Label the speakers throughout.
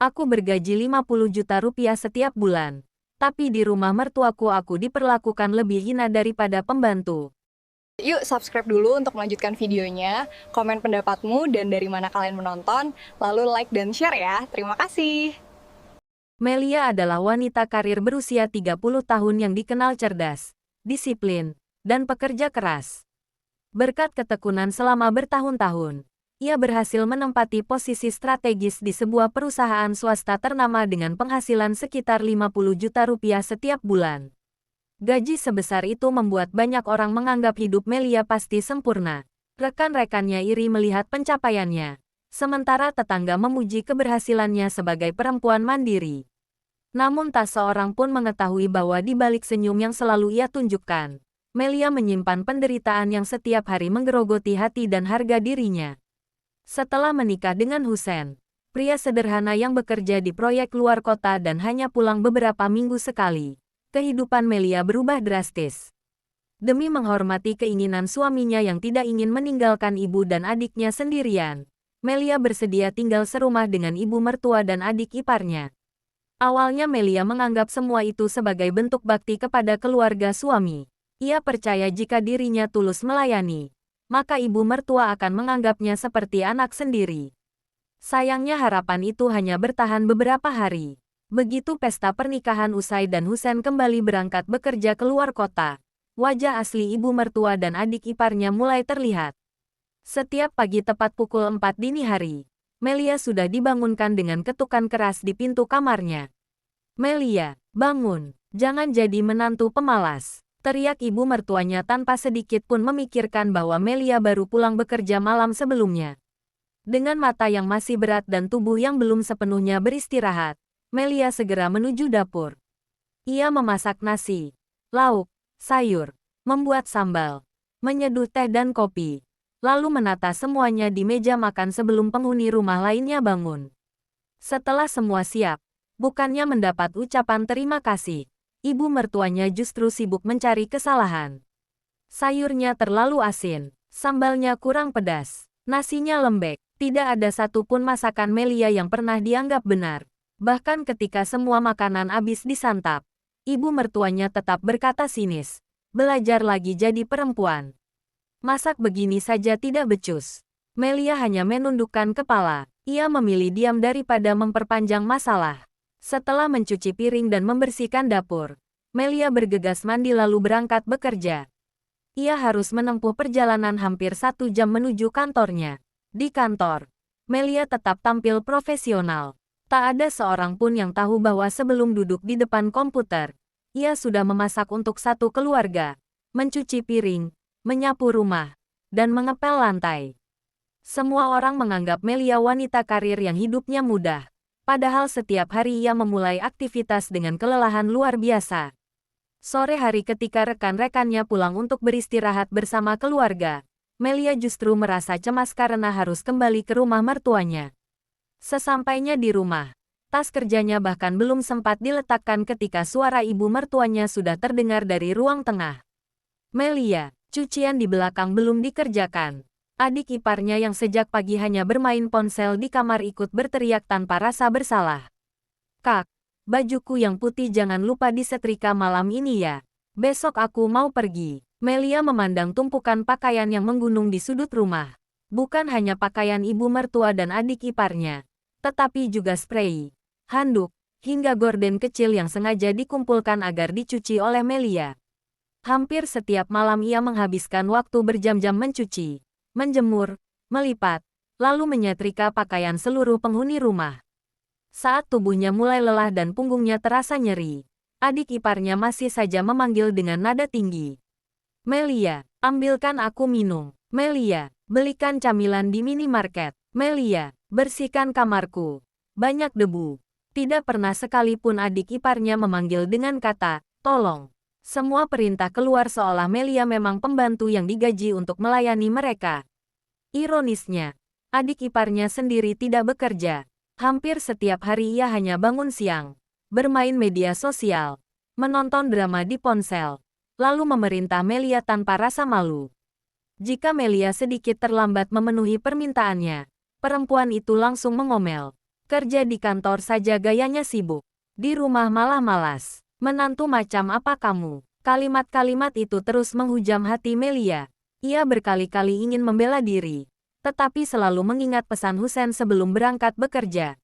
Speaker 1: Aku bergaji 50 juta rupiah setiap bulan. Tapi di rumah mertuaku aku diperlakukan lebih hina daripada pembantu.
Speaker 2: Yuk subscribe dulu untuk melanjutkan videonya, komen pendapatmu dan dari mana kalian menonton, lalu like dan share ya. Terima kasih.
Speaker 1: Melia adalah wanita karir berusia 30 tahun yang dikenal cerdas, disiplin, dan pekerja keras. Berkat ketekunan selama bertahun-tahun, ia berhasil menempati posisi strategis di sebuah perusahaan swasta ternama dengan penghasilan sekitar 50 juta rupiah setiap bulan. Gaji sebesar itu membuat banyak orang menganggap hidup Melia pasti sempurna. Rekan-rekannya iri melihat pencapaiannya, sementara tetangga memuji keberhasilannya sebagai perempuan mandiri. Namun tak seorang pun mengetahui bahwa di balik senyum yang selalu ia tunjukkan, Melia menyimpan penderitaan yang setiap hari menggerogoti hati dan harga dirinya. Setelah menikah dengan Hussein, pria sederhana yang bekerja di proyek luar kota dan hanya pulang beberapa minggu sekali, kehidupan Melia berubah drastis. Demi menghormati keinginan suaminya yang tidak ingin meninggalkan ibu dan adiknya sendirian, Melia bersedia tinggal serumah dengan ibu mertua dan adik iparnya. Awalnya Melia menganggap semua itu sebagai bentuk bakti kepada keluarga suami. Ia percaya jika dirinya tulus melayani, maka ibu mertua akan menganggapnya seperti anak sendiri. Sayangnya harapan itu hanya bertahan beberapa hari. Begitu pesta pernikahan usai dan Hussein kembali berangkat bekerja keluar kota, wajah asli ibu mertua dan adik iparnya mulai terlihat. Setiap pagi tepat pukul 4 dini hari, Melia sudah dibangunkan dengan ketukan keras di pintu kamarnya. "Melia, bangun, jangan jadi menantu pemalas," teriak ibu mertuanya tanpa sedikit pun memikirkan bahwa Melia baru pulang bekerja malam sebelumnya. Dengan mata yang masih berat dan tubuh yang belum sepenuhnya beristirahat, Melia segera menuju dapur. Ia memasak nasi, lauk, sayur, membuat sambal, menyeduh teh dan kopi, lalu menata semuanya di meja makan sebelum penghuni rumah lainnya bangun. Setelah semua siap, bukannya mendapat ucapan terima kasih, ibu mertuanya justru sibuk mencari kesalahan. Sayurnya terlalu asin, sambalnya kurang pedas, nasinya lembek, tidak ada satupun masakan Melia yang pernah dianggap benar. Bahkan ketika semua makanan habis disantap, ibu mertuanya tetap berkata sinis, "Belajar lagi jadi perempuan. Masak begini saja tidak becus." Melia hanya menundukkan kepala. Ia memilih diam daripada memperpanjang masalah. Setelah mencuci piring dan membersihkan dapur, Melia bergegas mandi lalu berangkat bekerja. Ia harus menempuh perjalanan hampir 1 jam menuju kantornya. Di kantor, Melia tetap tampil profesional. Tak ada seorang pun yang tahu bahwa sebelum duduk di depan komputer, ia sudah memasak untuk satu keluarga, mencuci piring, menyapu rumah, dan mengepel lantai. Semua orang menganggap Melia wanita karir yang hidupnya mudah, padahal setiap hari ia memulai aktivitas dengan kelelahan luar biasa. Sore hari ketika rekan-rekannya pulang untuk beristirahat bersama keluarga, Melia justru merasa cemas karena harus kembali ke rumah mertuanya. Sesampainya di rumah, tas kerjanya bahkan belum sempat diletakkan ketika suara ibu mertuanya sudah terdengar dari ruang tengah. "Melia, cucian di belakang belum dikerjakan." Adik iparnya yang sejak pagi hanya bermain ponsel di kamar ikut berteriak tanpa rasa bersalah. "Kak, bajuku yang putih jangan lupa disetrika malam ini ya. Besok aku mau pergi." Melia memandang tumpukan pakaian yang menggunung di sudut rumah. Bukan hanya pakaian ibu mertua dan adik iparnya, tetapi juga sprei, handuk, hingga gorden kecil yang sengaja dikumpulkan agar dicuci oleh Melia. Hampir setiap malam ia menghabiskan waktu berjam-jam mencuci, menjemur, melipat, lalu menyetrika pakaian seluruh penghuni rumah. Saat tubuhnya mulai lelah dan punggungnya terasa nyeri, adik iparnya masih saja memanggil dengan nada tinggi. "Melia, ambilkan aku minum. Melia, belikan camilan di minimarket. Melia, bersihkan kamarku. Banyak debu." Tidak pernah sekalipun adik iparnya memanggil dengan kata, "Tolong." Semua perintah keluar seolah Melia memang pembantu yang digaji untuk melayani mereka. Ironisnya, adik iparnya sendiri tidak bekerja. Hampir setiap hari ia hanya bangun siang, bermain media sosial, menonton drama di ponsel, lalu memerintah Melia tanpa rasa malu. Jika Melia sedikit terlambat memenuhi permintaannya, perempuan itu langsung mengomel. Kerja di kantor saja gayanya sibuk. Di rumah malah malas. Menantu macam apa kamu? Kalimat-kalimat itu terus menghujam hati Melia. Ia berkali-kali ingin membela diri, tetapi selalu mengingat pesan Husen sebelum berangkat bekerja.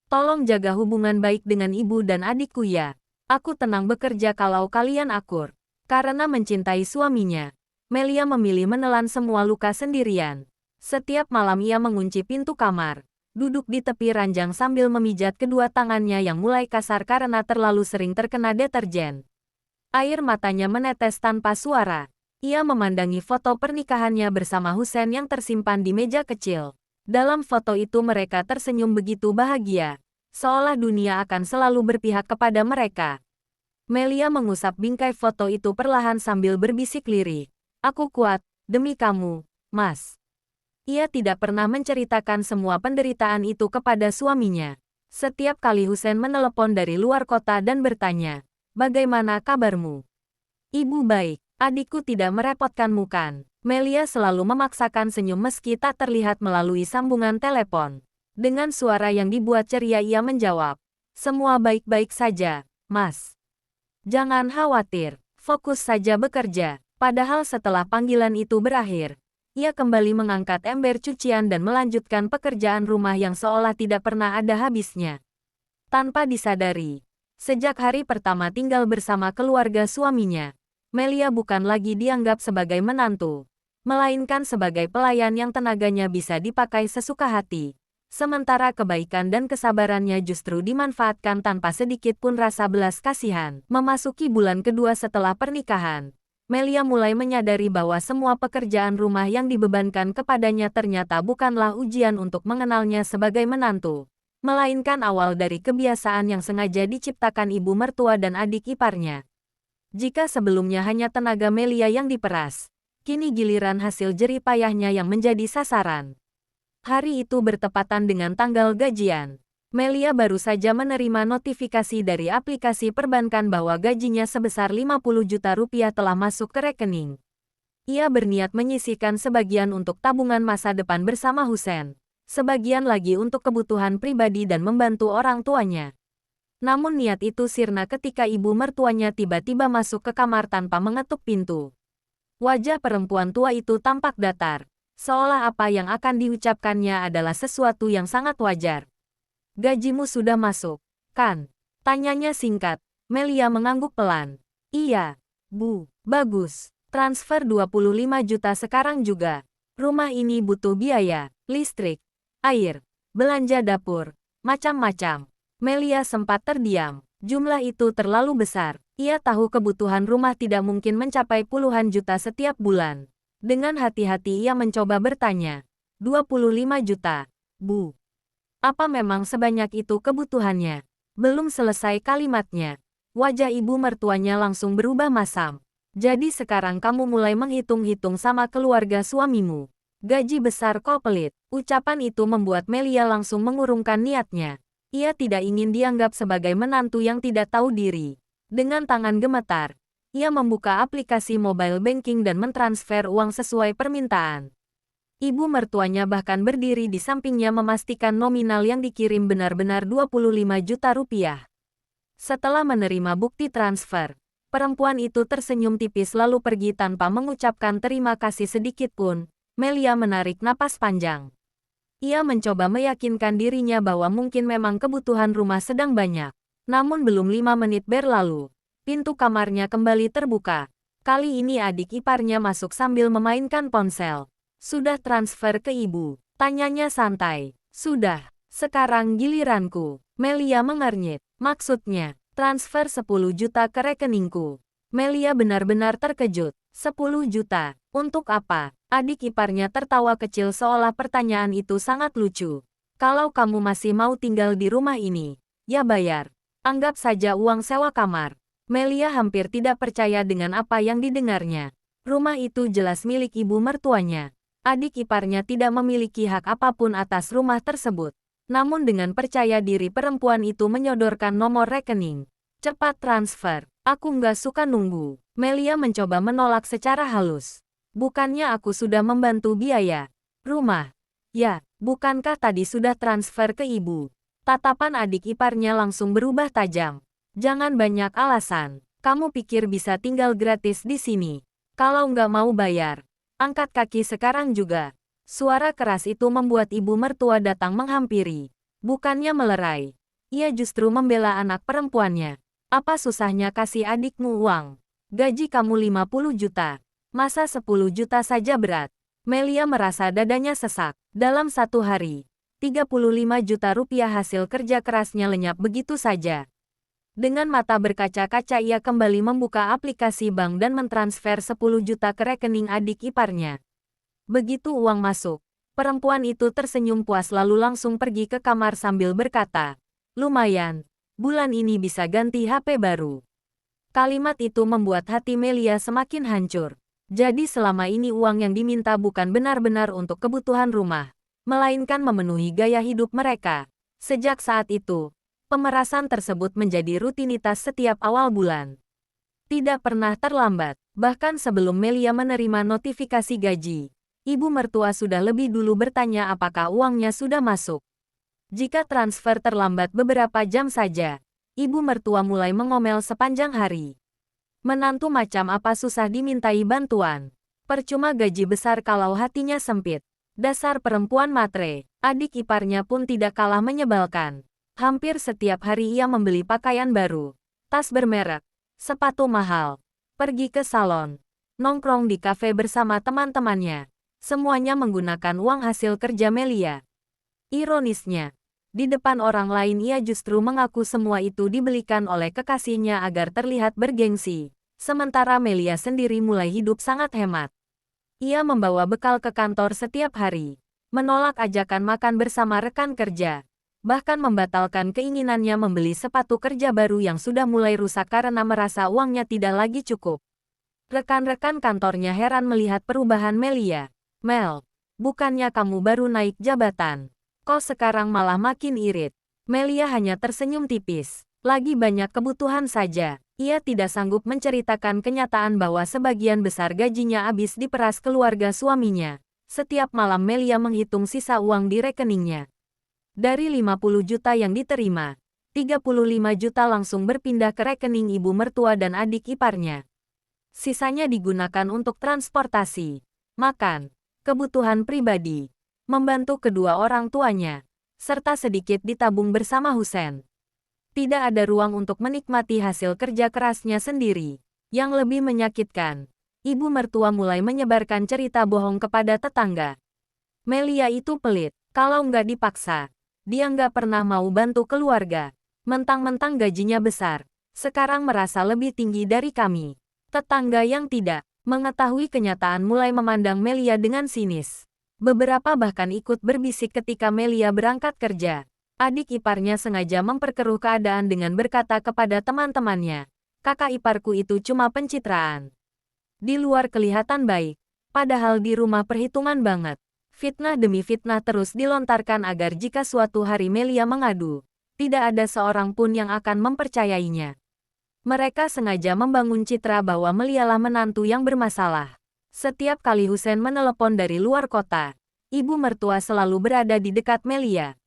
Speaker 1: Tolong jaga hubungan baik dengan ibu dan adikku ya. Aku tenang bekerja kalau kalian akur. Karena mencintai suaminya, Melia memilih menelan semua luka sendirian. Setiap malam ia mengunci pintu kamar, duduk di tepi ranjang sambil memijat kedua tangannya yang mulai kasar karena terlalu sering terkena deterjen. Air matanya menetes tanpa suara. Ia memandangi foto pernikahannya bersama Husen yang tersimpan di meja kecil. Dalam foto itu mereka tersenyum begitu bahagia, seolah dunia akan selalu berpihak kepada mereka. Melia mengusap bingkai foto itu perlahan sambil berbisik lirih. Aku kuat, demi kamu, Mas. Ia tidak pernah menceritakan semua penderitaan itu kepada suaminya. Setiap kali Husen menelepon dari luar kota dan bertanya, "Bagaimana kabarmu?" "Ibu baik, adikku tidak merepotkanmu kan?" Melia selalu memaksakan senyum meski tak terlihat melalui sambungan telepon. Dengan suara yang dibuat ceria ia menjawab, "Semua baik-baik saja, Mas. Jangan khawatir, fokus saja bekerja." Padahal setelah panggilan itu berakhir, ia kembali mengangkat ember cucian dan melanjutkan pekerjaan rumah yang seolah tidak pernah ada habisnya. Tanpa disadari, sejak hari pertama tinggal bersama keluarga suaminya, Melia bukan lagi dianggap sebagai menantu, melainkan sebagai pelayan yang tenaganya bisa dipakai sesuka hati. Sementara kebaikan dan kesabarannya justru dimanfaatkan tanpa sedikit pun rasa belas kasihan. Memasuki bulan kedua setelah pernikahan, Melia mulai menyadari bahwa semua pekerjaan rumah yang dibebankan kepadanya ternyata bukanlah ujian untuk mengenalnya sebagai menantu, melainkan awal dari kebiasaan yang sengaja diciptakan ibu mertua dan adik iparnya. Jika sebelumnya hanya tenaga Melia yang diperas, kini giliran hasil jerih payahnya yang menjadi sasaran. Hari itu bertepatan dengan tanggal gajian. Melia baru saja menerima notifikasi dari aplikasi perbankan bahwa gajinya sebesar 50 juta rupiah telah masuk ke rekening. Ia berniat menyisihkan sebagian untuk tabungan masa depan bersama Husen, sebagian lagi untuk kebutuhan pribadi dan membantu orang tuanya. Namun niat itu sirna ketika ibu mertuanya tiba-tiba masuk ke kamar tanpa mengetuk pintu. Wajah perempuan tua itu tampak datar, seolah apa yang akan diucapkannya adalah sesuatu yang sangat wajar. "Gajimu sudah masuk, kan?" tanyanya singkat. Melia mengangguk pelan. "Iya, Bu. Bagus. Transfer 25 juta sekarang juga. Rumah ini butuh biaya, listrik, air, belanja dapur, macam-macam." Melia sempat terdiam. Jumlah itu terlalu besar. Ia tahu kebutuhan rumah tidak mungkin mencapai puluhan juta setiap bulan. Dengan hati-hati ia mencoba bertanya, 25 juta, Bu. Apa memang sebanyak itu kebutuhannya?" Belum selesai kalimatnya, wajah ibu mertuanya langsung berubah masam. "Jadi sekarang kamu mulai menghitung-hitung sama keluarga suamimu. Gaji besar kok pelit." Ucapan itu membuat Melia langsung mengurungkan niatnya. Ia tidak ingin dianggap sebagai menantu yang tidak tahu diri. Dengan tangan gemetar, ia membuka aplikasi mobile banking dan mentransfer uang sesuai permintaan. Ibu mertuanya bahkan berdiri di sampingnya memastikan nominal yang dikirim benar-benar 25 juta rupiah. Setelah menerima bukti transfer, perempuan itu tersenyum tipis lalu pergi tanpa mengucapkan terima kasih sedikit pun. Melia menarik napas panjang. Ia mencoba meyakinkan dirinya bahwa mungkin memang kebutuhan rumah sedang banyak. Namun belum 5 menit berlalu, pintu kamarnya kembali terbuka. Kali ini adik iparnya masuk sambil memainkan ponsel. "Sudah transfer ke ibu?" tanyanya santai. "Sudah, sekarang giliranku." Melia mengernyit. "Maksudnya, transfer 10 juta ke rekeningku?" Melia benar-benar terkejut. 10 juta? Untuk apa? Adik iparnya tertawa kecil seolah pertanyaan itu sangat lucu. "Kalau kamu masih mau tinggal di rumah ini, ya bayar. Anggap saja uang sewa kamar." Melia hampir tidak percaya dengan apa yang didengarnya. Rumah itu jelas milik ibu mertuanya. Adik iparnya tidak memiliki hak apapun atas rumah tersebut. Namun dengan percaya diri perempuan itu menyodorkan nomor rekening. "Cepat transfer, aku nggak suka nunggu." Melia mencoba menolak secara halus. "Bukannya aku sudah membantu biaya rumah? Ya, bukankah tadi sudah transfer ke ibu?" Tatapan adik iparnya langsung berubah tajam. Jangan banyak alasan. Kamu pikir bisa tinggal gratis di sini? Kalau nggak mau bayar, angkat kaki sekarang juga. Suara keras itu membuat ibu mertua datang menghampiri. Bukannya melerai. Ia justru membela anak perempuannya. Apa susahnya kasih adikmu uang? Gaji kamu 50 juta. Masa 10 juta saja berat? Melia merasa dadanya sesak. Dalam satu hari, 35 juta rupiah hasil kerja kerasnya lenyap begitu saja. Dengan mata berkaca-kaca ia kembali membuka aplikasi bank dan mentransfer 10 juta ke rekening adik iparnya. Begitu uang masuk, perempuan itu tersenyum puas lalu langsung pergi ke kamar sambil berkata, "Lumayan, bulan ini bisa ganti HP baru." Kalimat itu membuat hati Melia semakin hancur. Jadi selama ini uang yang diminta bukan benar-benar untuk kebutuhan rumah, melainkan memenuhi gaya hidup mereka. Sejak saat itu, pemerasan tersebut menjadi rutinitas setiap awal bulan. Tidak pernah terlambat, bahkan sebelum Melia menerima notifikasi gaji, ibu mertua sudah lebih dulu bertanya apakah uangnya sudah masuk. Jika transfer terlambat beberapa jam saja, ibu mertua mulai mengomel sepanjang hari. Menantu macam apa susah dimintai bantuan. Percuma gaji besar kalau hatinya sempit. Dasar perempuan matre. Adik iparnya pun tidak kalah menyebalkan. Hampir setiap hari ia membeli pakaian baru, tas bermerek, sepatu mahal, pergi ke salon, nongkrong di kafe bersama teman-temannya. Semuanya menggunakan uang hasil kerja Melia. Ironisnya, di depan orang lain ia justru mengaku semua itu dibelikan oleh kekasihnya agar terlihat bergengsi. Sementara Melia sendiri mulai hidup sangat hemat. Ia membawa bekal ke kantor setiap hari, menolak ajakan makan bersama rekan kerja, bahkan membatalkan keinginannya membeli sepatu kerja baru yang sudah mulai rusak karena merasa uangnya tidak lagi cukup. Rekan-rekan kantornya heran melihat perubahan Melia. "Mel, bukannya kamu baru naik jabatan? Kok sekarang malah makin irit?" Melia hanya tersenyum tipis. Lagi banyak kebutuhan saja. Ia tidak sanggup menceritakan kenyataan bahwa sebagian besar gajinya habis diperas keluarga suaminya. Setiap malam Melia menghitung sisa uang di rekeningnya. Dari 50 juta yang diterima, 35 juta langsung berpindah ke rekening ibu mertua dan adik iparnya. Sisanya digunakan untuk transportasi, makan, kebutuhan pribadi, membantu kedua orang tuanya, serta sedikit ditabung bersama Husen. Tidak ada ruang untuk menikmati hasil kerja kerasnya sendiri. Yang lebih menyakitkan, ibu mertua mulai menyebarkan cerita bohong kepada tetangga. Melia itu pelit, kalau nggak dipaksa. Dia nggak pernah mau bantu keluarga. Mentang-mentang gajinya besar, sekarang merasa lebih tinggi dari kami. Tetangga yang tidak mengetahui kenyataan mulai memandang Melia dengan sinis. Beberapa bahkan ikut berbisik ketika Melia berangkat kerja. Adik iparnya sengaja memperkeruh keadaan dengan berkata kepada teman-temannya, "Kakak iparku itu cuma pencitraan. Di luar kelihatan baik, padahal di rumah perhitungan banget." Fitnah demi fitnah terus dilontarkan agar jika suatu hari Melia mengadu, tidak ada seorang pun yang akan mempercayainya. Mereka sengaja membangun citra bahwa Melialah menantu yang bermasalah. Setiap kali Husen menelepon dari luar kota, ibu mertua selalu berada di dekat Melia.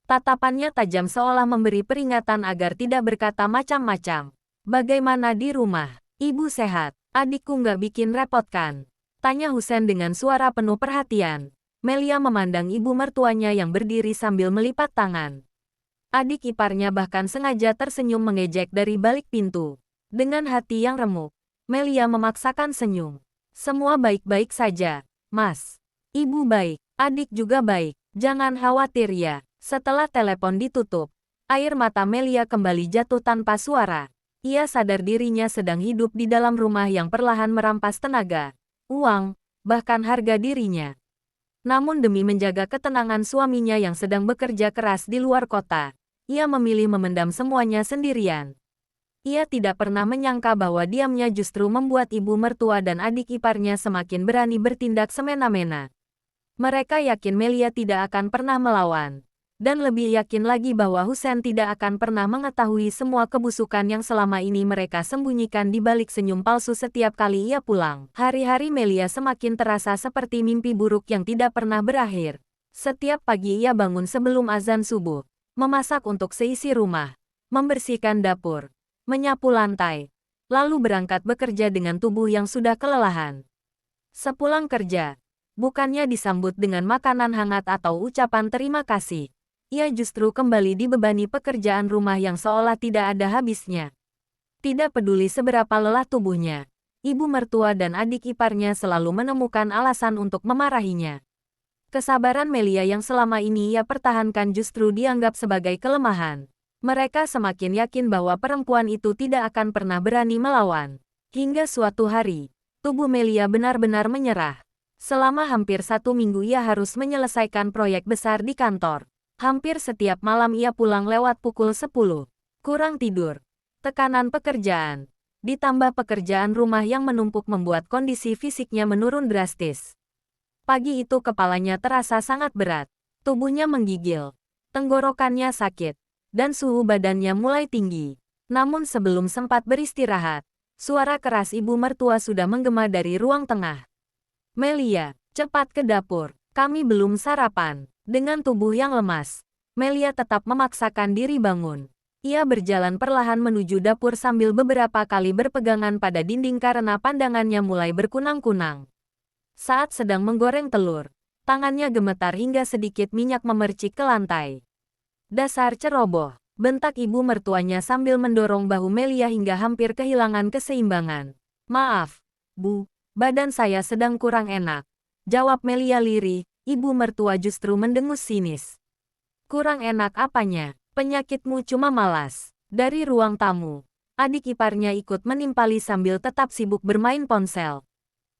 Speaker 1: Tatapannya tajam seolah memberi peringatan agar tidak berkata macam-macam. "Bagaimana di rumah? Ibu sehat? Adikku nggak bikin repot kan?" tanya Husen dengan suara penuh perhatian. Melia memandang ibu mertuanya yang berdiri sambil melipat tangan. Adik iparnya bahkan sengaja tersenyum mengejek dari balik pintu. Dengan hati yang remuk, Melia memaksakan senyum. "Semua baik-baik saja, Mas. Ibu baik, adik juga baik. Jangan khawatir ya." Setelah telepon ditutup, air mata Melia kembali jatuh tanpa suara. Ia sadar dirinya sedang hidup di dalam rumah yang perlahan merampas tenaga, uang, bahkan harga dirinya. Namun demi menjaga ketenangan suaminya yang sedang bekerja keras di luar kota, ia memilih memendam semuanya sendirian. Ia tidak pernah menyangka bahwa diamnya justru membuat ibu mertua dan adik iparnya semakin berani bertindak semena-mena. Mereka yakin Melia tidak akan pernah melawan. Dan lebih yakin lagi bahwa Husen tidak akan pernah mengetahui semua kebusukan yang selama ini mereka sembunyikan di balik senyum palsu setiap kali ia pulang. Hari-hari Melia semakin terasa seperti mimpi buruk yang tidak pernah berakhir. Setiap pagi ia bangun sebelum azan subuh. memasak untuk seisi rumah, membersihkan dapur, menyapu lantai, lalu berangkat bekerja dengan tubuh yang sudah kelelahan. Sepulang kerja, bukannya disambut dengan makanan hangat atau ucapan terima kasih, ia justru kembali dibebani pekerjaan rumah yang seolah tidak ada habisnya. Tidak peduli seberapa lelah tubuhnya, ibu mertua dan adik iparnya selalu menemukan alasan untuk memarahinya. Kesabaran Melia yang selama ini ia pertahankan justru dianggap sebagai kelemahan. Mereka semakin yakin bahwa perempuan itu tidak akan pernah berani melawan. Hingga suatu hari, tubuh Melia benar-benar menyerah. Selama hampir 1 minggu ia harus menyelesaikan proyek besar di kantor. Hampir setiap malam ia pulang lewat pukul 10. Kurang tidur, tekanan pekerjaan, ditambah pekerjaan rumah yang menumpuk membuat kondisi fisiknya menurun drastis. Pagi itu kepalanya terasa sangat berat, tubuhnya menggigil, tenggorokannya sakit, dan suhu badannya mulai tinggi. Namun sebelum sempat beristirahat, suara keras ibu mertua sudah menggema dari ruang tengah. Melia, cepat ke dapur, kami belum sarapan. Dengan tubuh yang lemas, Melia tetap memaksakan diri bangun. Ia berjalan perlahan menuju dapur sambil beberapa kali berpegangan pada dinding karena pandangannya mulai berkunang-kunang. Saat sedang menggoreng telur, tangannya gemetar hingga sedikit minyak memercik ke lantai. Dasar ceroboh, bentak ibu mertuanya sambil mendorong bahu Melia hingga hampir kehilangan keseimbangan. Maaf, Bu, badan saya sedang kurang enak, jawab Melia lirih. Ibu mertua justru mendengus sinis. Kurang enak apanya? Penyakitmu cuma malas. Dari ruang tamu, adik iparnya ikut menimpali sambil tetap sibuk bermain ponsel.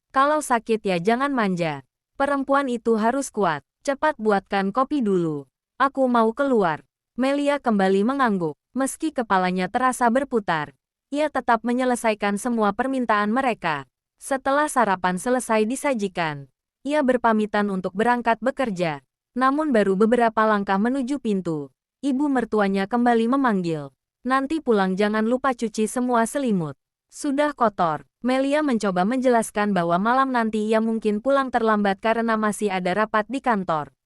Speaker 1: Kalau sakit ya jangan manja. Perempuan itu harus kuat. Cepat buatkan kopi dulu. Aku mau keluar. Melia kembali mengangguk. Meski kepalanya terasa berputar, ia tetap menyelesaikan semua permintaan mereka. Setelah sarapan selesai disajikan, ia berpamitan untuk berangkat bekerja. Namun baru beberapa langkah menuju pintu, ibu mertuanya kembali memanggil. Nanti pulang jangan lupa cuci semua selimut. Sudah kotor. Melia mencoba menjelaskan bahwa malam nanti ia mungkin pulang terlambat karena masih ada rapat di kantor.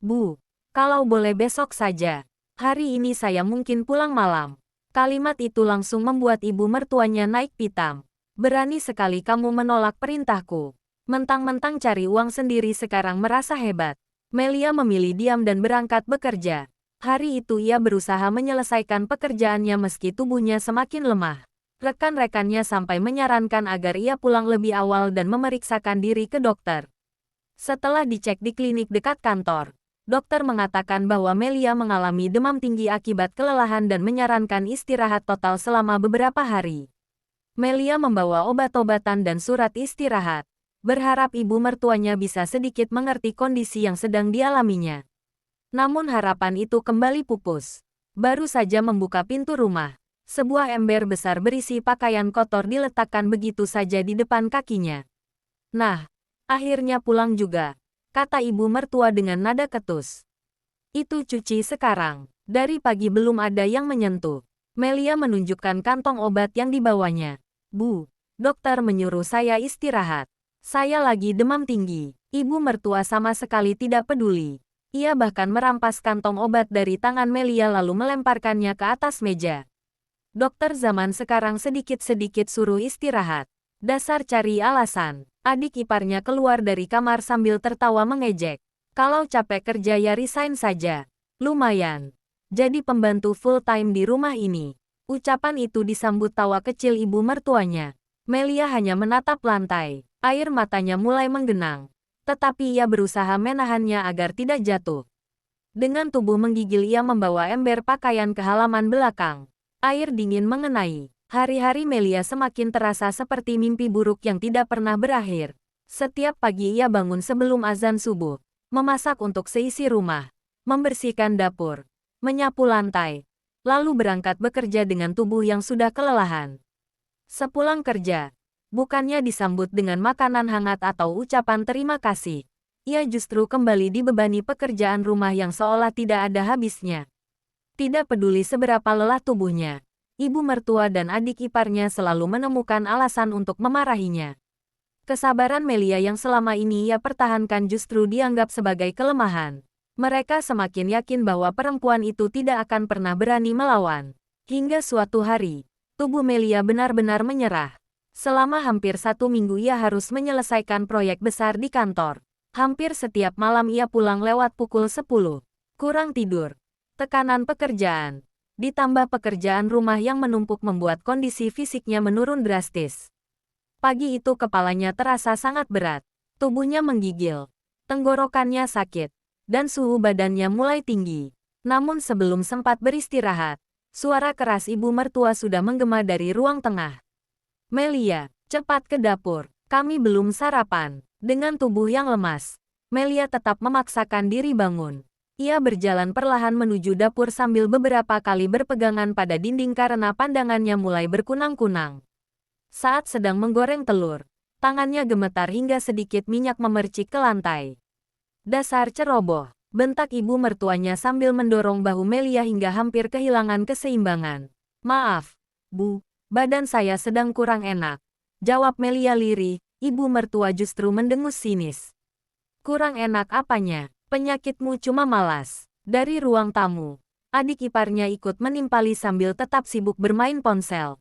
Speaker 1: Bu, kalau boleh besok saja. Hari ini saya mungkin pulang malam. Kalimat itu langsung membuat ibu mertuanya naik pitam. Berani sekali kamu menolak perintahku. Mentang-mentang cari uang sendiri sekarang merasa hebat. Melia memilih diam dan berangkat bekerja. Hari itu ia berusaha menyelesaikan pekerjaannya meski tubuhnya semakin lemah. Rekan-rekannya sampai menyarankan agar ia pulang lebih awal dan memeriksakan diri ke dokter. Setelah dicek di klinik dekat kantor, dokter mengatakan bahwa Melia mengalami demam tinggi akibat kelelahan dan menyarankan istirahat total selama beberapa hari. Melia membawa obat-obatan dan surat istirahat, berharap ibu mertuanya bisa sedikit mengerti kondisi yang sedang dialaminya. Namun harapan itu kembali pupus. Baru saja membuka pintu rumah, sebuah ember besar berisi pakaian kotor diletakkan begitu saja di depan kakinya. Nah, akhirnya pulang juga, kata ibu mertua dengan nada ketus. Itu cuci sekarang, dari pagi belum ada yang menyentuh. Melia menunjukkan kantong obat yang dibawanya. Bu, dokter menyuruh saya istirahat. Saya lagi demam tinggi. Ibu mertua sama sekali tidak peduli. Ia bahkan merampas kantong obat dari tangan Melia lalu melemparkannya ke atas meja. Dokter zaman sekarang sedikit-sedikit suruh istirahat. Dasar cari alasan. Adik iparnya keluar dari kamar sambil tertawa mengejek. Kalau capek kerja ya resign saja. Lumayan. Jadi pembantu full-time di rumah ini. Ucapan itu disambut tawa kecil ibu mertuanya. Melia hanya menatap lantai. Air matanya mulai menggenang. Tetapi ia berusaha menahannya agar tidak jatuh. Dengan tubuh menggigil ia membawa ember pakaian ke halaman belakang. Air dingin mengenai. Hari-hari Melia semakin terasa seperti mimpi buruk yang tidak pernah berakhir. Setiap pagi ia bangun sebelum azan subuh, memasak untuk seisi rumah, membersihkan dapur, menyapu lantai, lalu berangkat bekerja dengan tubuh yang sudah kelelahan. Sepulang kerja, bukannya disambut dengan makanan hangat atau ucapan terima kasih, ia justru kembali dibebani pekerjaan rumah yang seolah tidak ada habisnya. Tidak peduli seberapa lelah tubuhnya, ibu mertua dan adik iparnya selalu menemukan alasan untuk memarahinya. Kesabaran Melia yang selama ini ia pertahankan justru dianggap sebagai kelemahan. Mereka semakin yakin bahwa perempuan itu tidak akan pernah berani melawan. Hingga suatu hari, tubuh Melia benar-benar menyerah. Selama hampir 1 minggu ia harus menyelesaikan proyek besar di kantor. Hampir setiap malam ia pulang lewat pukul 10. Kurang tidur, tekanan pekerjaan, ditambah pekerjaan rumah yang menumpuk membuat kondisi fisiknya menurun drastis. Pagi itu kepalanya terasa sangat berat, tubuhnya menggigil, tenggorokannya sakit, dan suhu badannya mulai tinggi. Namun sebelum sempat beristirahat, suara keras ibu mertua sudah menggema dari ruang tengah. "Melia, cepat ke dapur, kami belum sarapan." Dengan tubuh yang lemas, Melia tetap memaksakan diri bangun. Ia berjalan perlahan menuju dapur sambil beberapa kali berpegangan pada dinding karena pandangannya mulai berkunang-kunang. Saat sedang menggoreng telur, tangannya gemetar hingga sedikit minyak memercik ke lantai. "Dasar ceroboh," bentak ibu mertuanya sambil mendorong bahu Melia hingga hampir kehilangan keseimbangan. "Maaf, Bu, badan saya sedang kurang enak," jawab Melia lirih. Ibu mertua justru mendengus sinis. "Kurang enak apanya? Penyakitmu cuma malas." Dari ruang tamu, adik iparnya ikut menimpali sambil tetap sibuk bermain ponsel.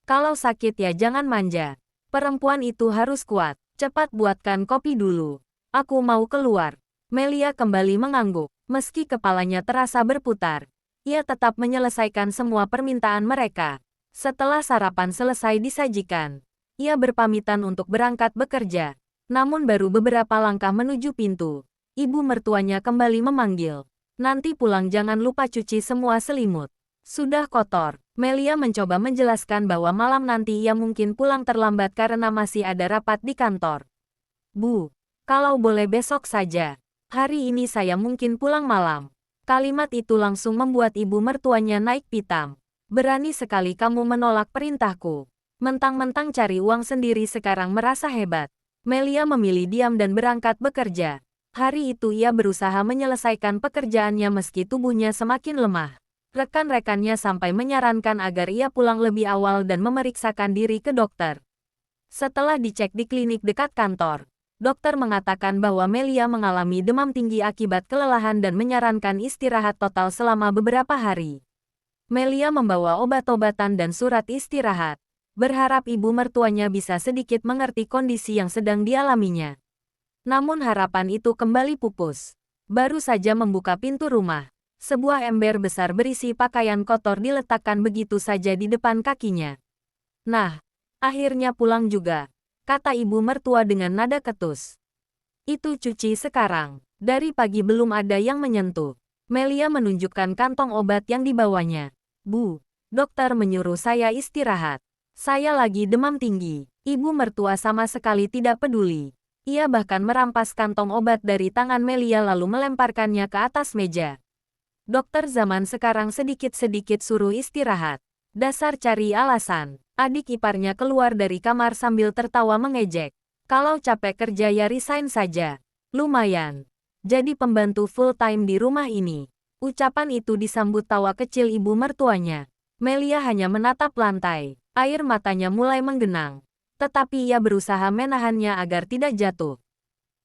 Speaker 1: "Kalau sakit ya jangan manja. Perempuan itu harus kuat. Cepat buatkan kopi dulu. Aku mau keluar." Melia kembali mengangguk. Meski kepalanya terasa berputar, ia tetap menyelesaikan semua permintaan mereka. Setelah sarapan selesai disajikan, ia berpamitan untuk berangkat bekerja. Namun baru beberapa langkah menuju pintu, ibu mertuanya kembali memanggil. "Nanti pulang jangan lupa cuci semua selimut. Sudah kotor." Melia mencoba menjelaskan bahwa malam nanti ia mungkin pulang terlambat karena masih ada rapat di kantor. "Bu, kalau boleh besok saja. Hari ini saya mungkin pulang malam." Kalimat itu langsung membuat ibu mertuanya naik pitam. "Berani sekali kamu menolak perintahku. Mentang-mentang cari uang sendiri sekarang merasa hebat." Melia memilih diam dan berangkat bekerja. Hari itu ia berusaha menyelesaikan pekerjaannya meski tubuhnya semakin lemah. Rekan-rekannya sampai menyarankan agar ia pulang lebih awal dan memeriksakan diri ke dokter. Setelah dicek di klinik dekat kantor, dokter mengatakan bahwa Melia mengalami demam tinggi akibat kelelahan dan menyarankan istirahat total selama beberapa hari. Melia membawa obat-obatan dan surat istirahat, berharap ibu mertuanya bisa sedikit mengerti kondisi yang sedang dialaminya. Namun harapan itu kembali pupus. Baru saja membuka pintu rumah, sebuah ember besar berisi pakaian kotor diletakkan begitu saja di depan kakinya. "Nah, akhirnya pulang juga," kata ibu mertua dengan nada ketus. "Itu cuci sekarang. Dari pagi belum ada yang menyentuh." Melia menunjukkan kantong obat yang dibawanya. "Bu, dokter menyuruh saya istirahat. Saya lagi demam tinggi." Ibu mertua sama sekali tidak peduli. Ia bahkan merampas kantong obat dari tangan Melia lalu melemparkannya ke atas meja. "Dokter zaman sekarang sedikit-sedikit suruh istirahat. Dasar cari alasan." Adik iparnya keluar dari kamar sambil tertawa mengejek. "Kalau capek kerja ya resign saja. Lumayan jadi pembantu full-time di rumah ini." Ucapan itu disambut tawa kecil ibu mertuanya. Melia hanya menatap lantai. Air matanya mulai menggenang. Tetapi ia berusaha menahannya agar tidak jatuh.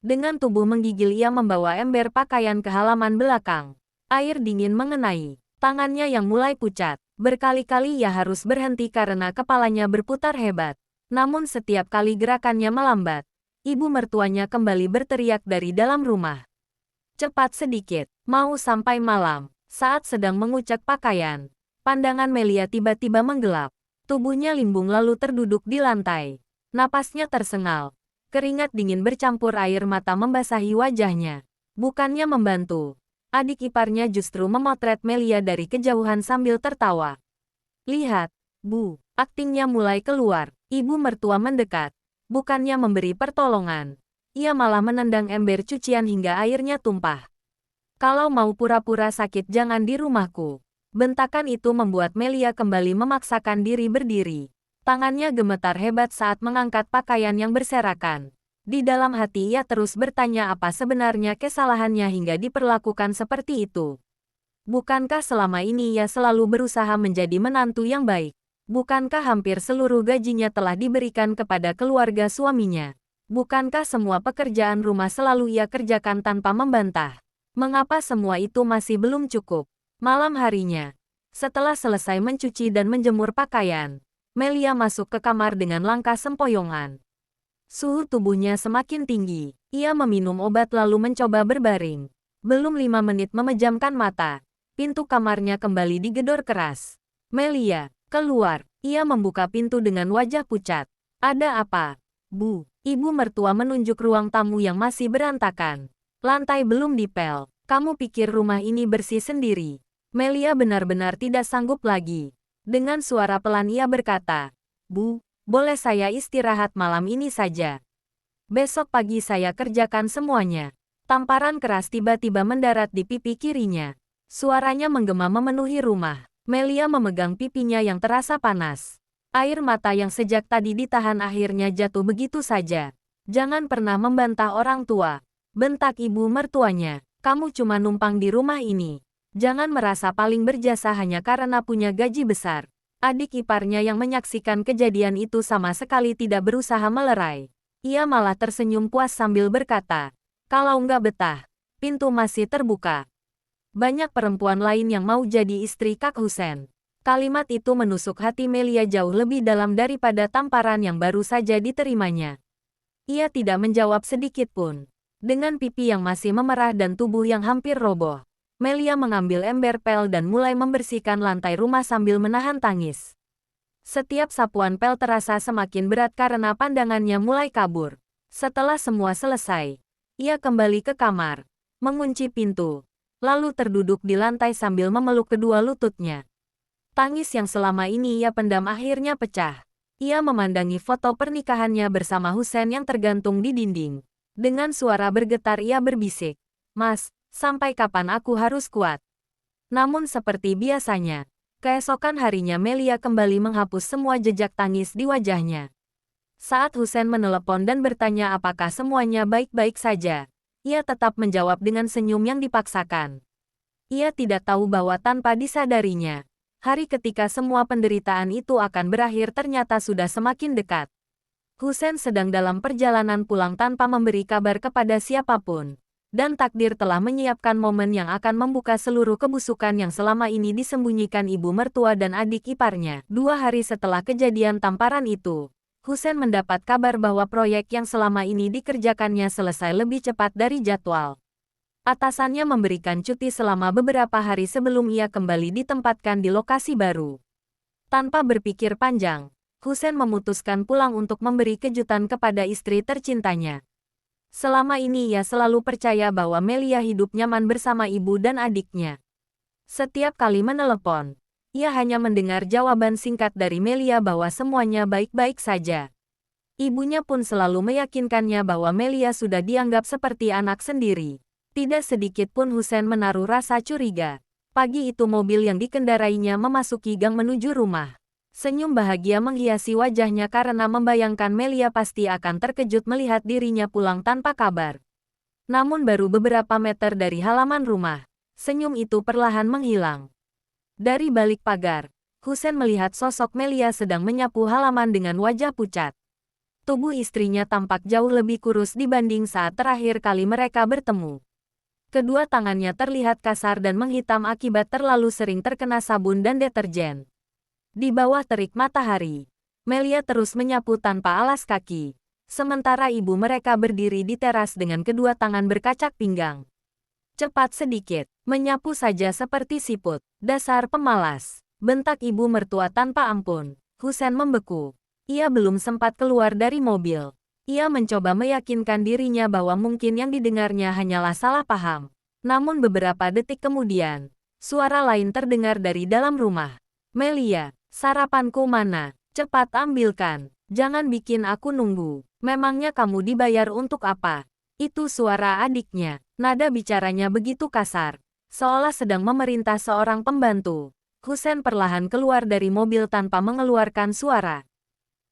Speaker 1: Dengan tubuh menggigil ia membawa ember pakaian ke halaman belakang. Air dingin mengenai tangannya yang mulai pucat. Berkali-kali ia harus berhenti karena kepalanya berputar hebat. Namun setiap kali gerakannya melambat, ibu mertuanya kembali berteriak dari dalam rumah. "Cepat sedikit, mau sampai malam." Saat sedang mengucek pakaian, pandangan Melia tiba-tiba menggelap. Tubuhnya limbung lalu terduduk di lantai. Napasnya tersengal. Keringat dingin bercampur air mata membasahi wajahnya. Bukannya membantu, adik iparnya justru memotret Melia dari kejauhan sambil tertawa. "Lihat, Bu." Aktingnya mulai keluar. Ibu mertua mendekat. Bukannya memberi pertolongan, ia malah menendang ember cucian hingga airnya tumpah. "Kalau mau pura-pura sakit jangan di rumahku." Bentakan itu membuat Melia kembali memaksakan diri berdiri. Tangannya gemetar hebat saat mengangkat pakaian yang berserakan. Di dalam hati ia terus bertanya apa sebenarnya kesalahannya hingga diperlakukan seperti itu. Bukankah selama ini ia selalu berusaha menjadi menantu yang baik? Bukankah hampir seluruh gajinya telah diberikan kepada keluarga suaminya? Bukankah semua pekerjaan rumah selalu ia kerjakan tanpa membantah? Mengapa semua itu masih belum cukup? Malam harinya, setelah selesai mencuci dan menjemur pakaian, Melia masuk ke kamar dengan langkah sempoyongan. Suhu tubuhnya semakin tinggi. Ia meminum obat lalu mencoba berbaring. Belum 5 menit memejamkan mata, pintu kamarnya kembali digedor keras. Melia, keluar. Ia membuka pintu dengan wajah pucat. Ada apa? Bu, ibu mertua menunjuk ruang tamu yang masih berantakan. Lantai belum dipel. Kamu pikir rumah ini bersih sendiri? Melia benar-benar tidak sanggup lagi. Dengan suara pelan ia berkata, Bu, boleh saya istirahat malam ini saja? Besok pagi saya kerjakan semuanya. Tamparan keras tiba-tiba mendarat di pipi kirinya. Suaranya menggema memenuhi rumah. Melia memegang pipinya yang terasa panas. Air mata yang sejak tadi ditahan akhirnya jatuh begitu saja. Jangan pernah membantah orang tua. Bentak ibu mertuanya. Kamu cuma numpang di rumah ini. Jangan merasa paling berjasa hanya karena punya gaji besar. Adik iparnya yang menyaksikan kejadian itu sama sekali tidak berusaha melerai. Ia malah tersenyum puas sambil berkata, kalau nggak betah, pintu masih terbuka. Banyak perempuan lain yang mau jadi istri Kak Husen. Kalimat itu menusuk hati Melia jauh lebih dalam daripada tamparan yang baru saja diterimanya. Ia tidak menjawab sedikit pun. Dengan pipi yang masih memerah dan tubuh yang hampir roboh, Melia mengambil ember pel dan mulai membersihkan lantai rumah sambil menahan tangis. Setiap sapuan pel terasa semakin berat karena pandangannya mulai kabur. Setelah semua selesai, ia kembali ke kamar, mengunci pintu, lalu terduduk di lantai sambil memeluk kedua lututnya. Tangis yang selama ini ia pendam akhirnya pecah. Ia memandangi foto pernikahannya bersama Husen yang tergantung di dinding. Dengan suara bergetar ia berbisik, Mas, sampai kapan aku harus kuat? Namun seperti biasanya, keesokan harinya Melia kembali menghapus semua jejak tangis di wajahnya. Saat Husen menelepon dan bertanya apakah semuanya baik-baik saja, ia tetap menjawab dengan senyum yang dipaksakan. Ia tidak tahu bahwa tanpa disadarinya, hari ketika semua penderitaan itu akan berakhir ternyata sudah semakin dekat. Husen sedang dalam perjalanan pulang tanpa memberi kabar kepada siapapun. Dan takdir telah menyiapkan momen yang akan membuka seluruh kebusukan yang selama ini disembunyikan ibu mertua dan adik iparnya. 2 hari setelah kejadian tamparan itu, Husen mendapat kabar bahwa proyek yang selama ini dikerjakannya selesai lebih cepat dari jadwal. Atasannya memberikan cuti selama beberapa hari sebelum ia kembali ditempatkan di lokasi baru. Tanpa berpikir panjang, Husen memutuskan pulang untuk memberi kejutan kepada istri tercintanya. Selama ini ia selalu percaya bahwa Melia hidup nyaman bersama ibu dan adiknya. Setiap kali menelepon, ia hanya mendengar jawaban singkat dari Melia bahwa semuanya baik-baik saja. Ibunya pun selalu meyakinkannya bahwa Melia sudah dianggap seperti anak sendiri. Tidak sedikit pun Husen menaruh rasa curiga. Pagi itu mobil yang dikendarainya memasuki gang menuju rumah. Senyum bahagia menghiasi wajahnya karena membayangkan Melia pasti akan terkejut melihat dirinya pulang tanpa kabar. Namun baru beberapa meter dari halaman rumah, senyum itu perlahan menghilang. Dari balik pagar, Husen melihat sosok Melia sedang menyapu halaman dengan wajah pucat. Tubuh istrinya tampak jauh lebih kurus dibanding saat terakhir kali mereka bertemu. Kedua tangannya terlihat kasar dan menghitam akibat terlalu sering terkena sabun dan deterjen. Di bawah terik matahari, Melia terus menyapu tanpa alas kaki, sementara ibu mereka berdiri di teras dengan kedua tangan berkacak pinggang. Cepat sedikit, menyapu saja seperti siput, dasar pemalas, bentak ibu mertua tanpa ampun. Husen membeku. Ia belum sempat keluar dari mobil. Ia mencoba meyakinkan dirinya bahwa mungkin yang didengarnya hanyalah salah paham. Namun beberapa detik kemudian, suara lain terdengar dari dalam rumah. Melia, sarapanku mana? Cepat ambilkan. Jangan bikin aku nunggu. Memangnya kamu dibayar untuk apa? Itu suara adiknya. Nada bicaranya begitu kasar, seolah sedang memerintah seorang pembantu. Husen perlahan keluar dari mobil tanpa mengeluarkan suara.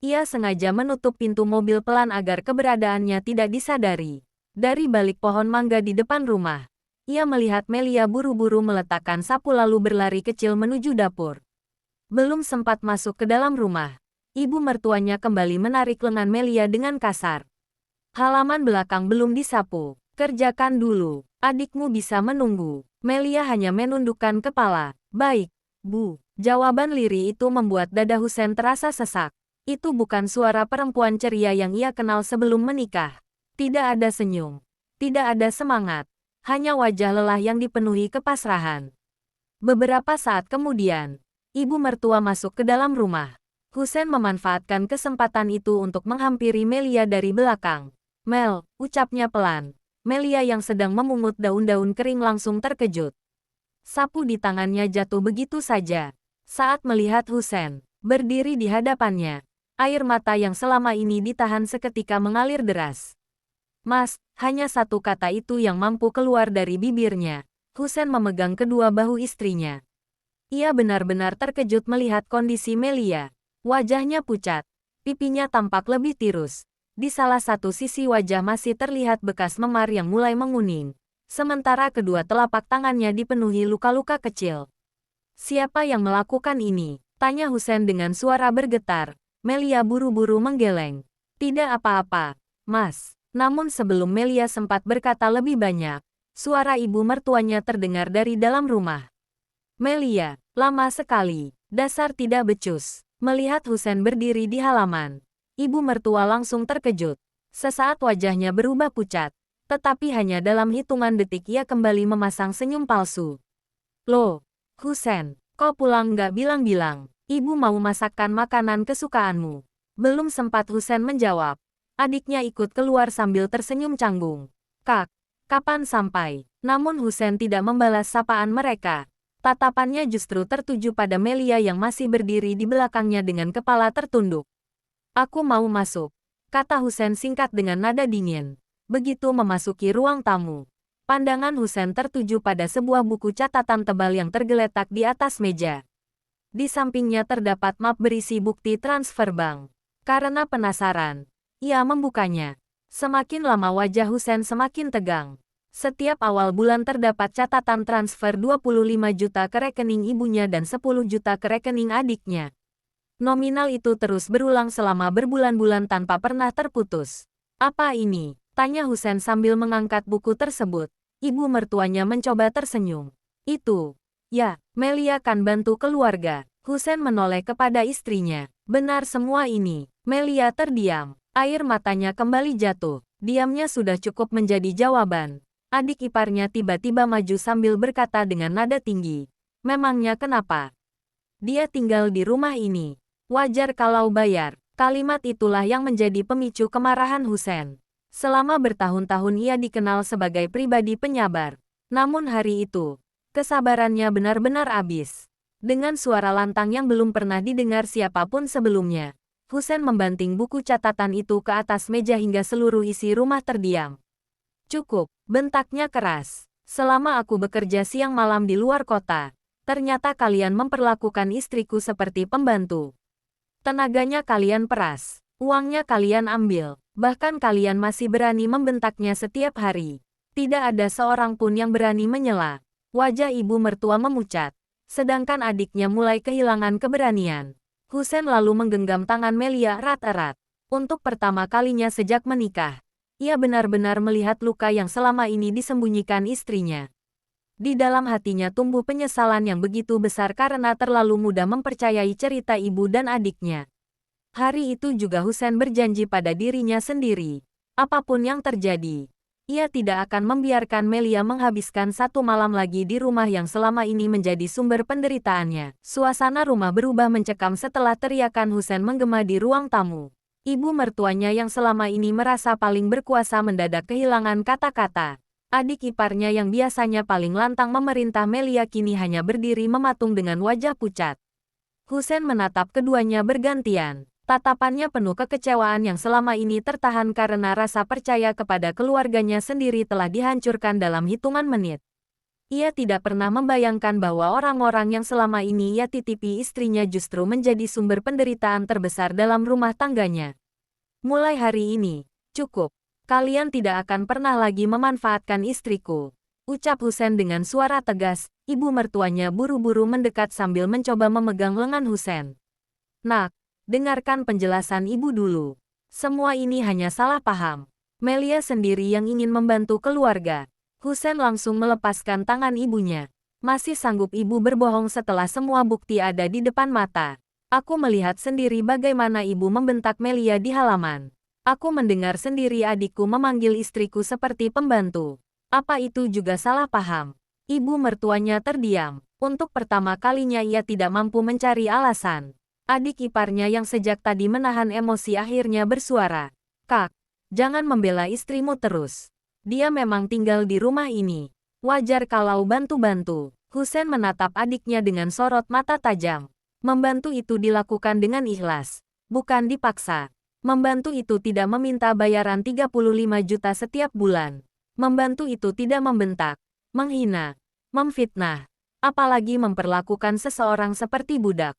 Speaker 1: Ia sengaja menutup pintu mobil pelan agar keberadaannya tidak disadari. Dari balik pohon mangga di depan rumah, ia melihat Melia buru-buru meletakkan sapu lalu berlari kecil menuju dapur. Belum sempat masuk ke dalam rumah, ibu mertuanya kembali menarik lengan Melia dengan kasar. Halaman belakang belum disapu, kerjakan dulu. Adikmu bisa menunggu. Melia hanya menundukkan kepala. Baik, Bu. Jawaban lirih itu membuat dada Husen terasa sesak. Itu bukan suara perempuan ceria yang ia kenal sebelum menikah. Tidak ada senyum. Tidak ada semangat. Hanya wajah lelah yang dipenuhi kepasrahan. Beberapa saat kemudian, ibu mertua masuk ke dalam rumah. Husen memanfaatkan kesempatan itu untuk menghampiri Melia dari belakang. Mel, ucapnya pelan. Melia yang sedang memungut daun-daun kering langsung terkejut. Sapu di tangannya jatuh begitu saja. Saat melihat Husen berdiri di hadapannya, air mata yang selama ini ditahan seketika mengalir deras. Mas, hanya satu kata itu yang mampu keluar dari bibirnya. Husen memegang kedua bahu istrinya. Ia benar-benar terkejut melihat kondisi Melia. Wajahnya pucat, pipinya tampak lebih tirus. Di salah satu sisi wajah masih terlihat bekas memar yang mulai menguning. Sementara kedua telapak tangannya dipenuhi luka-luka kecil. Siapa yang melakukan ini? Tanya Husen dengan suara bergetar. Melia buru-buru menggeleng. Tidak apa-apa, Mas. Namun sebelum Melia sempat berkata lebih banyak, suara ibu mertuanya terdengar dari dalam rumah. Melia, lama sekali. Dasar tidak becus. Melihat Husen berdiri di halaman, ibu mertua langsung terkejut. Sesaat wajahnya berubah pucat, tetapi hanya dalam hitungan detik ia kembali memasang senyum palsu. Loh, Husen, kau pulang nggak bilang-bilang. Ibu mau masakkan makanan kesukaanmu. Belum sempat Husen menjawab. Adiknya ikut keluar sambil tersenyum canggung. Kak, kapan sampai? Namun Husen tidak membalas sapaan mereka. Tatapannya justru tertuju pada Melia yang masih berdiri di belakangnya dengan kepala tertunduk. Aku mau masuk, kata Husen singkat dengan nada dingin. Begitu memasuki ruang tamu, pandangan Husen tertuju pada sebuah buku catatan tebal yang tergeletak di atas meja. Di sampingnya terdapat map berisi bukti transfer bank. Karena penasaran, ia membukanya. Semakin lama wajah Husen semakin tegang. Setiap awal bulan terdapat catatan transfer 25 juta ke rekening ibunya dan 10 juta ke rekening adiknya. Nominal itu terus berulang selama berbulan-bulan tanpa pernah terputus. Apa ini? Tanya Husen sambil mengangkat buku tersebut. Ibu mertuanya mencoba tersenyum. Itu. Ya, Melia kan bantu keluarga. Husen menoleh kepada istrinya. Benar semua ini. Melia terdiam. Air matanya kembali jatuh. Diamnya sudah cukup menjadi jawaban. Adik iparnya tiba-tiba maju sambil berkata dengan nada tinggi. Memangnya kenapa? Dia tinggal di rumah ini. Wajar kalau bayar. Kalimat itulah yang menjadi pemicu kemarahan Husen. Selama bertahun-tahun ia dikenal sebagai pribadi penyabar. Namun hari itu, kesabarannya benar-benar habis. Dengan suara lantang yang belum pernah didengar siapapun sebelumnya, Husen membanting buku catatan itu ke atas meja hingga seluruh isi rumah terdiam. Cukup, bentaknya keras. Selama aku bekerja siang malam di luar kota, ternyata kalian memperlakukan istriku seperti pembantu. Tenaganya kalian peras, uangnya kalian ambil, bahkan kalian masih berani membentaknya setiap hari. Tidak ada seorang pun yang berani menyela. Wajah ibu mertua memucat, sedangkan adiknya mulai kehilangan keberanian. Husen lalu menggenggam tangan Melia erat-erat. Untuk pertama kalinya sejak menikah, ia benar-benar melihat luka yang selama ini disembunyikan istrinya. Di dalam hatinya tumbuh penyesalan yang begitu besar karena terlalu mudah mempercayai cerita ibu dan adiknya. Hari itu juga Husen berjanji pada dirinya sendiri. Apapun yang terjadi, ia tidak akan membiarkan Melia menghabiskan satu malam lagi di rumah yang selama ini menjadi sumber penderitaannya. Suasana rumah berubah mencekam setelah teriakan Husen menggema di ruang tamu. Ibu mertuanya yang selama ini merasa paling berkuasa mendadak kehilangan kata-kata. Adik iparnya yang biasanya paling lantang memerintah Melia kini hanya berdiri mematung dengan wajah pucat. Husen menatap keduanya bergantian. Tatapannya penuh kekecewaan yang selama ini tertahan karena rasa percaya kepada keluarganya sendiri telah dihancurkan dalam hitungan menit. Ia tidak pernah membayangkan bahwa orang-orang yang selama ini ia titipi istrinya justru menjadi sumber penderitaan terbesar dalam rumah tangganya. Mulai hari ini, cukup. Kalian tidak akan pernah lagi memanfaatkan istriku, ucap Husen dengan suara tegas. Ibu mertuanya buru-buru mendekat sambil mencoba memegang lengan Husen. Nak, dengarkan penjelasan ibu dulu. Semua ini hanya salah paham. Melia sendiri yang ingin membantu keluarga. Husen langsung melepaskan tangan ibunya. Masih sanggup ibu berbohong setelah semua bukti ada di depan mata. Aku melihat sendiri bagaimana ibu membentak Melia di halaman. Aku mendengar sendiri adikku memanggil istriku seperti pembantu. Apa itu juga salah paham? Ibu mertuanya terdiam. Untuk pertama kalinya ia tidak mampu mencari alasan. Adik iparnya yang sejak tadi menahan emosi akhirnya bersuara. Kak, jangan membela istrimu terus. Dia memang tinggal di rumah ini. Wajar kalau bantu-bantu. Husen menatap adiknya dengan sorot mata tajam. Membantu itu dilakukan dengan ikhlas, bukan dipaksa. Membantu itu tidak meminta bayaran 35 juta setiap bulan. Membantu itu tidak membentak, menghina, memfitnah, apalagi memperlakukan seseorang seperti budak.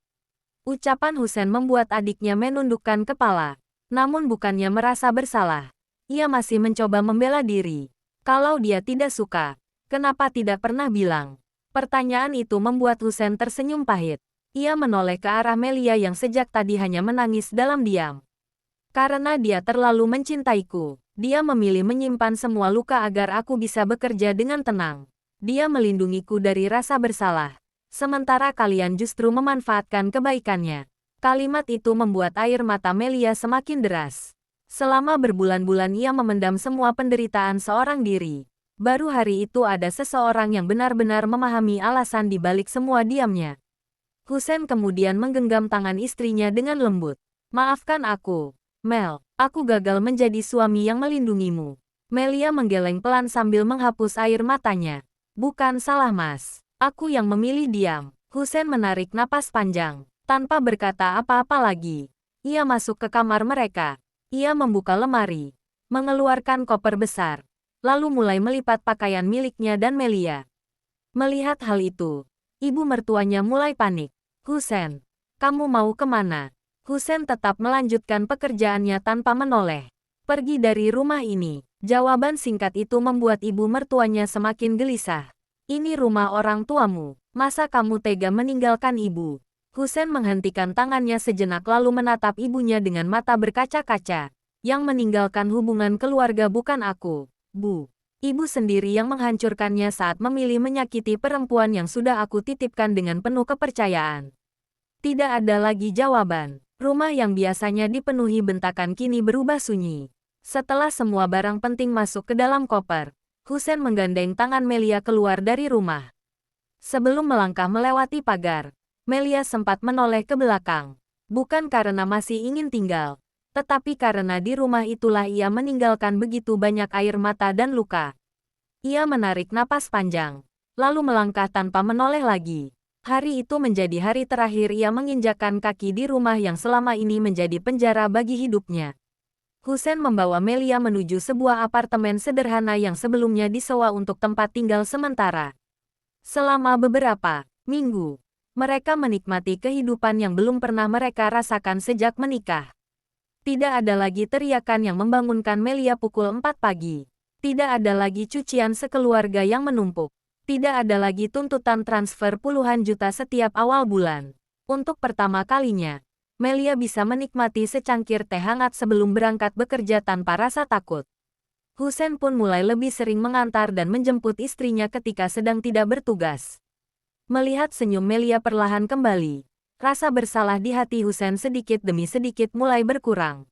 Speaker 1: Ucapan Husen membuat adiknya menundukkan kepala. Namun bukannya merasa bersalah. Ia masih mencoba membela diri. Kalau dia tidak suka, kenapa tidak pernah bilang? Pertanyaan itu membuat Husen tersenyum pahit. Ia menoleh ke arah Melia yang sejak tadi hanya menangis dalam diam. Karena dia terlalu mencintaiku, dia memilih menyimpan semua luka agar aku bisa bekerja dengan tenang. Dia melindungiku dari rasa bersalah. Sementara kalian justru memanfaatkan kebaikannya. Kalimat itu membuat air mata Melia semakin deras. Selama berbulan-bulan ia memendam semua penderitaan seorang diri. Baru hari itu ada seseorang yang benar-benar memahami alasan di balik semua diamnya. Husen kemudian menggenggam tangan istrinya dengan lembut. Maafkan aku, Mel. Aku gagal menjadi suami yang melindungimu. Melia menggeleng pelan sambil menghapus air matanya. Bukan salah Mas. Aku yang memilih diam. Husen menarik napas panjang. Tanpa berkata apa-apa lagi. Ia masuk ke kamar mereka. Ia membuka lemari. Mengeluarkan koper besar. Lalu mulai melipat pakaian miliknya dan Melia. Melihat hal itu, ibu mertuanya mulai panik. Husen, kamu mau kemana? Husen tetap melanjutkan pekerjaannya tanpa menoleh. Pergi dari rumah ini. Jawaban singkat itu membuat ibu mertuanya semakin gelisah. Ini rumah orang tuamu. Masa kamu tega meninggalkan ibu? Husen menghentikan tangannya sejenak lalu menatap ibunya dengan mata berkaca-kaca. Yang meninggalkan hubungan keluarga bukan aku, Bu. Ibu sendiri yang menghancurkannya saat memilih menyakiti perempuan yang sudah aku titipkan dengan penuh kepercayaan. Tidak ada lagi jawaban. Rumah yang biasanya dipenuhi bentakan kini berubah sunyi. Setelah semua barang penting masuk ke dalam koper, Husen menggandeng tangan Melia keluar dari rumah. Sebelum melangkah melewati pagar, Melia sempat menoleh ke belakang. Bukan karena masih ingin tinggal, tetapi karena di rumah itulah ia meninggalkan begitu banyak air mata dan luka. Ia menarik napas panjang, lalu melangkah tanpa menoleh lagi. Hari itu menjadi hari terakhir ia menginjakkan kaki di rumah yang selama ini menjadi penjara bagi hidupnya. Husen membawa Melia menuju sebuah apartemen sederhana yang sebelumnya disewa untuk tempat tinggal sementara. Selama beberapa minggu, mereka menikmati kehidupan yang belum pernah mereka rasakan sejak menikah. Tidak ada lagi teriakan yang membangunkan Melia pukul 4 pagi. Tidak ada lagi cucian sekeluarga yang menumpuk. Tidak ada lagi tuntutan transfer puluhan juta setiap awal bulan. Untuk pertama kalinya, Melia bisa menikmati secangkir teh hangat sebelum berangkat bekerja tanpa rasa takut. Husen pun mulai lebih sering mengantar dan menjemput istrinya ketika sedang tidak bertugas. Melihat senyum Melia perlahan kembali, rasa bersalah di hati Husen sedikit demi sedikit mulai berkurang.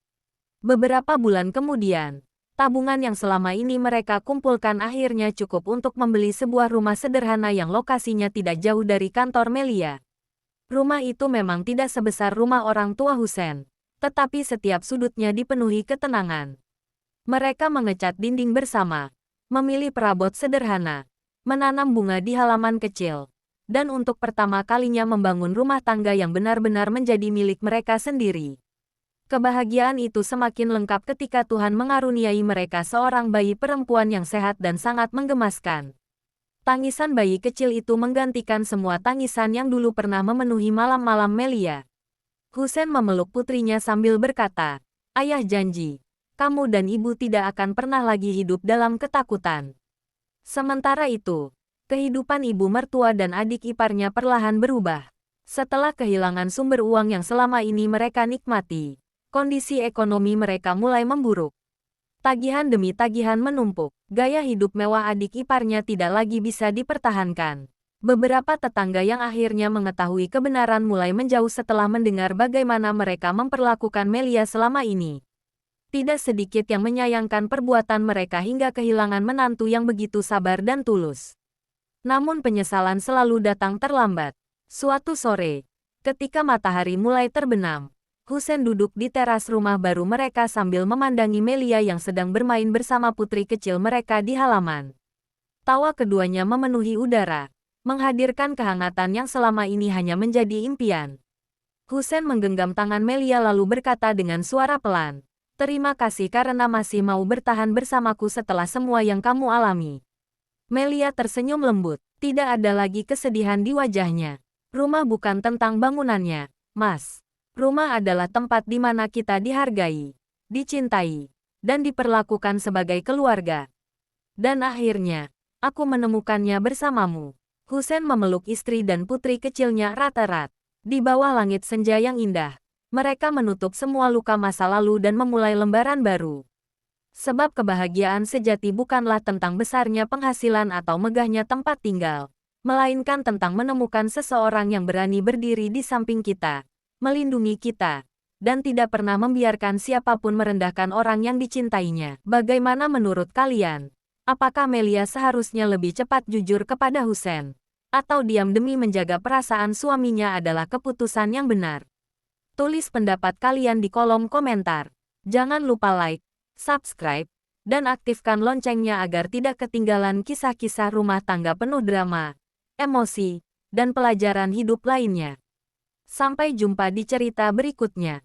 Speaker 1: Beberapa bulan kemudian, tabungan yang selama ini mereka kumpulkan akhirnya cukup untuk membeli sebuah rumah sederhana yang lokasinya tidak jauh dari kantor Melia. Rumah itu memang tidak sebesar rumah orang tua Husen, tetapi setiap sudutnya dipenuhi ketenangan. Mereka mengecat dinding bersama, memilih perabot sederhana, menanam bunga di halaman kecil, dan untuk pertama kalinya membangun rumah tangga yang benar-benar menjadi milik mereka sendiri. Kebahagiaan itu semakin lengkap ketika Tuhan mengaruniai mereka seorang bayi perempuan yang sehat dan sangat menggemaskan. Tangisan bayi kecil itu menggantikan semua tangisan yang dulu pernah memenuhi malam-malam Melia. Husen memeluk putrinya sambil berkata, "Ayah janji, kamu dan ibu tidak akan pernah lagi hidup dalam ketakutan." Sementara itu, kehidupan ibu mertua dan adik iparnya perlahan berubah. Setelah kehilangan sumber uang yang selama ini mereka nikmati, kondisi ekonomi mereka mulai memburuk. Tagihan demi tagihan menumpuk. Gaya hidup mewah adik iparnya tidak lagi bisa dipertahankan. Beberapa tetangga yang akhirnya mengetahui kebenaran mulai menjauh setelah mendengar bagaimana mereka memperlakukan Melia selama ini. Tidak sedikit yang menyayangkan perbuatan mereka hingga kehilangan menantu yang begitu sabar dan tulus. Namun penyesalan selalu datang terlambat. Suatu sore, ketika matahari mulai terbenam, Husen duduk di teras rumah baru mereka sambil memandangi Melia yang sedang bermain bersama putri kecil mereka di halaman. Tawa keduanya memenuhi udara, menghadirkan kehangatan yang selama ini hanya menjadi impian. Husen menggenggam tangan Melia lalu berkata dengan suara pelan, "Terima kasih karena masih mau bertahan bersamaku setelah semua yang kamu alami." Melia tersenyum lembut, tidak ada lagi kesedihan di wajahnya. "Rumah bukan tentang bangunannya, Mas. Rumah adalah tempat di mana kita dihargai, dicintai, dan diperlakukan sebagai keluarga. Dan akhirnya, aku menemukannya bersamamu." Husen memeluk istri dan putri kecilnya erat-erat. Di bawah langit senja yang indah, mereka menutup semua luka masa lalu dan memulai lembaran baru. Sebab kebahagiaan sejati bukanlah tentang besarnya penghasilan atau megahnya tempat tinggal, melainkan tentang menemukan seseorang yang berani berdiri di samping kita, melindungi kita, dan tidak pernah membiarkan siapapun merendahkan orang yang dicintainya. Bagaimana menurut kalian? Apakah Melia seharusnya lebih cepat jujur kepada Husen? Atau diam demi menjaga perasaan suaminya adalah keputusan yang benar? Tulis pendapat kalian di kolom komentar. Jangan lupa like, subscribe, dan aktifkan loncengnya agar tidak ketinggalan kisah-kisah rumah tangga penuh drama, emosi, dan pelajaran hidup lainnya. Sampai jumpa di cerita berikutnya.